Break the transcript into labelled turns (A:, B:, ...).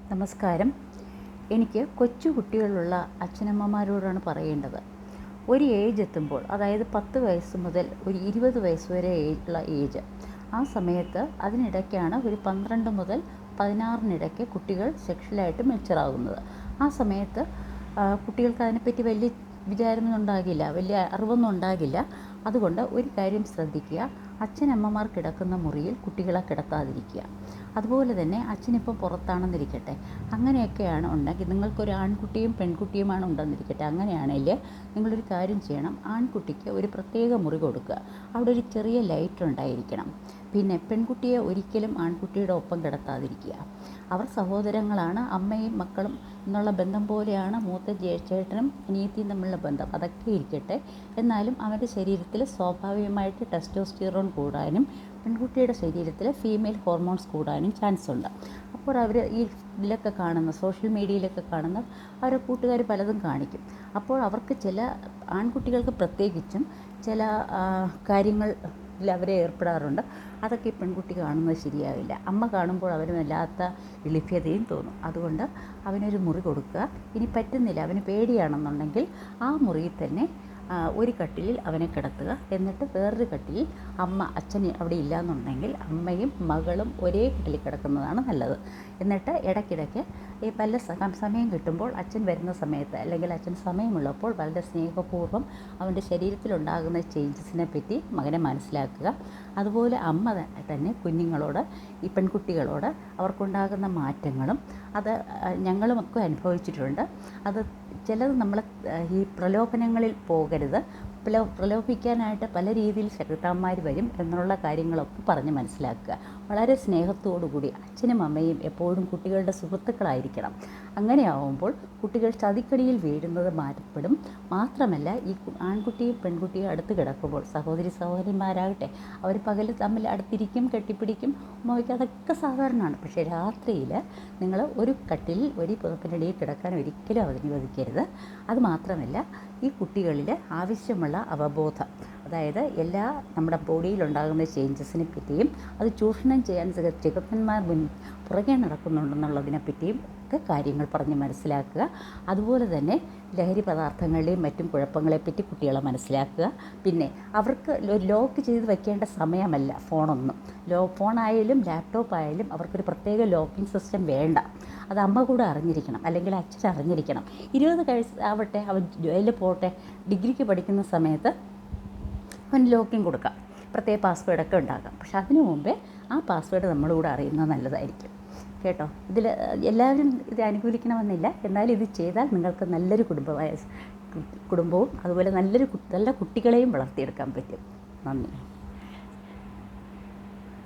A: നമസ്കാരം. എനിക്ക് കൊച്ചു കുട്ടികളുള്ള അച്ഛനമ്മമാരോടാണ് പറയേണ്ടത്. ഒരു ഏജ് എത്തുമ്പോൾ, അതായത് 10 വയസ്സ് മുതൽ ഒരു 20 വയസ്സ് വരെ ഉള്ള ഏജ്, ആ സമയത്ത് അതിനിടയ്ക്കാണ് ഒരു 12 മുതൽ 16 കുട്ടികൾ സെക്ഷലായിട്ട് മെച്ചുറാകുന്നത്. ആ സമയത്ത് കുട്ടികൾക്ക് അതിനെപ്പറ്റി വലിയ വിചാരമൊന്നും ഉണ്ടാകില്ല, വലിയ അറിവൊന്നും ഉണ്ടാകില്ല. അതുകൊണ്ട് ഒരു കാര്യം ശ്രദ്ധിക്കുക: അച്ഛനമ്മമാർ കിടക്കുന്ന മുറിയിൽ കുട്ടികളെ കിടത്താതിരിക്കുക. അതുപോലെ തന്നെ അച്ഛനിപ്പം പുറത്താണെന്നിരിക്കട്ടെ, അങ്ങനെയൊക്കെയാണ് ഉണ്ടെങ്കിൽ, നിങ്ങൾക്കൊരു ആൺകുട്ടിയും പെൺകുട്ടിയുമാണ് ഉണ്ടെന്നിരിക്കട്ടെ, അങ്ങനെയാണെങ്കിൽ നിങ്ങളൊരു കാര്യം ചെയ്യണം: ആൺകുട്ടിക്ക് ഒരു പ്രത്യേക മുറി കൊടുക്കുക. അവിടെ ഒരു ചെറിയ ലൈറ്റ് ഉണ്ടായിരിക്കണം. പിന്നെ പെൺകുട്ടിയെ ഒരിക്കലും ആൺകുട്ടിയുടെ ഒപ്പം കിടത്താതിരിക്കുക. അവർ സഹോദരങ്ങളാണ്, അമ്മയും മക്കളും എന്നുള്ള ബന്ധം പോലെയാണ് മൂത്ത ചേട്ടനും അനിയത്തിയും തമ്മിലുള്ള ബന്ധം. അതൊക്കെ ഇരിക്കട്ടെ, എന്നാലും അവൻ്റെ ശരീരത്തിൽ സ്വാഭാവികമായിട്ട് ടെസ്റ്റോസ്റ്റിറോൺ കൂടാനും പെൺകുട്ടിയുടെ ശരീരത്തിൽ ഫീമെയിൽ ഹോർമോൺസ് കൂടാനും ചാൻസ് ഉണ്ട്. അപ്പോൾ അവർ ഈ ഇതിലൊക്കെ കാണുന്ന, സോഷ്യൽ മീഡിയയിലൊക്കെ കാണുന്ന അവരുടെ കൂട്ടുകാർ പലതും കാണിക്കും. അപ്പോൾ അവർക്ക് ചില ആൺകുട്ടികൾക്ക് പ്രത്യേകിച്ചും ചില കാര്യങ്ങൾ അവരെ ഏർപ്പെടാറുണ്ട്. അതൊക്കെ ഈ പെൺകുട്ടി കാണുന്നത് ശരിയാവില്ല. അമ്മ കാണുമ്പോൾ അവന് വല്ലാത്ത എളിഭ്യതയും തോന്നും. അതുകൊണ്ട് അവനൊരു മുറി കൊടുക്കുക. ഇനി പറ്റുന്നില്ല, അവന് പേടിയാണെന്നുണ്ടെങ്കിൽ ആ മുറിയിൽ തന്നെ ഒരു കട്ടിലിൽ അവനെ കിടത്തുക. എന്നിട്ട് വേറൊരു കട്ടിലിൽ അച്ഛൻ അവിടെ ഇല്ലയെന്നുണ്ടെങ്കിൽ അമ്മയും മകളും ഒരേ കട്ടിലിൽ കിടക്കുന്നതാണ് നല്ലത്. എന്നിട്ട് ഇടയ്ക്കിടയ്ക്ക് ഈ പല സമയം കിട്ടുമ്പോൾ, അച്ഛൻ വരുന്ന സമയത്ത് അല്ലെങ്കിൽ അച്ഛൻ സമയമുള്ളപ്പോൾ വളരെ സ്നേഹപൂർവ്വം അവൻ്റെ ശരീരത്തിലുണ്ടാകുന്ന ചേഞ്ചസിനെ പറ്റി മകനെ മനസ്സിലാക്കുക. അതുപോലെ അമ്മ തന്നെ കുഞ്ഞുങ്ങളോട്, ഈ പെൺകുട്ടികളോട് അവർക്കുണ്ടാകുന്ന മാറ്റങ്ങളും അത് ഞങ്ങളുമൊക്കെ അനുഭവിച്ചിട്ടുണ്ട്. അത് ചിലത് നമ്മൾ ഈ പ്രലോഭനങ്ങളിൽ പോകരുത്. പ്രലോഭിക്കാനായിട്ട് പല രീതിയിൽ ശക്തന്മാർ വരും എന്നുള്ള കാര്യങ്ങളൊക്കെ പറഞ്ഞ് മനസ്സിലാക്കുക. വളരെ സ്നേഹത്തോടുകൂടി അച്ഛനും അമ്മയും എപ്പോഴും കുട്ടികളുടെ സുഹൃത്തുക്കളായിരിക്കണം. അങ്ങനെയാവുമ്പോൾ കുട്ടികൾ ചതിക്കടിയിൽ വീഴുന്നത് മാറ്റപ്പെടും. മാത്രമല്ല, ഈ ആൺകുട്ടിയും പെൺകുട്ടിയും അടുത്ത് കിടക്കുമ്പോൾ, സഹോദരിമാരാകട്ടെ, അവർ പകൽ തമ്മിൽ അടുത്തിരിക്കും, കെട്ടിപ്പിടിക്കും, ഉമ്മയ്ക്ക്, അതൊക്കെ സാധാരണമാണ്. പക്ഷേ രാത്രിയിൽ നിങ്ങൾ ഒരു കട്ടിലിൽ ഒരു പുതപ്പിനടിയിൽ കിടക്കാൻ ഒരിക്കലും അനുവദിക്കരുത്. അതുമാത്രമല്ല, ഈ കുട്ടികളിൽ ആവശ്യമുള്ള അവബോധം, അതായത് എല്ലാ നമ്മുടെ ബോഡിയിലുണ്ടാകുന്ന ചേഞ്ചസിനെ പറ്റിയും അത് ചൂഷണം ചെയ്യാൻ ചികിത്സകന്മാർ പുറകെ നടക്കുന്നുണ്ടെന്നുള്ളതിനെ പറ്റിയും ഒക്കെ കാര്യങ്ങൾ പറഞ്ഞ് മനസ്സിലാക്കുക. അതുപോലെ തന്നെ ലഹരി പദാർത്ഥങ്ങളുടെയും മറ്റും കുഴപ്പങ്ങളെപ്പറ്റി കുട്ടികളെ മനസ്സിലാക്കുക. പിന്നെ അവർക്ക് ലോക്ക് ചെയ്ത് വയ്ക്കേണ്ട സമയമല്ല ഫോണൊന്നും. ഫോണായാലും ലാപ്ടോപ്പ് ആയാലും അവർക്കൊരു പ്രത്യേക ലോക്കിംഗ് സിസ്റ്റം വേണ്ട. അത് അമ്മ കൂടെ അറിഞ്ഞിരിക്കണം, അല്ലെങ്കിൽ അച്ഛൻ അറിഞ്ഞിരിക്കണം. 20 ആവട്ടെ, അവൻ ജോലിയിൽ പോട്ടെ, ഡിഗ്രിക്ക് പഠിക്കുന്ന സമയത്ത് അവന് ലോക്കിംഗ് കൊടുക്കാം, പ്രത്യേക പാസ്വേഡൊക്കെ ഉണ്ടാക്കാം. പക്ഷെ അതിനു മുമ്പേ ആ പാസ്വേഡ് നമ്മളുകൂടെ അറിയുന്നത് നല്ലതായിരിക്കും കേട്ടോ. ഇതിൽ എല്ലാവരും ഇത് അനുകൂലിക്കണമെന്നില്ല, എന്നാലും ഇത് ചെയ്താൽ നിങ്ങൾക്ക് നല്ലൊരു കുടുംബവും അതുപോലെ നല്ല കുട്ടികളെയും വളർത്തിയെടുക്കാൻ പറ്റും. നന്ദി.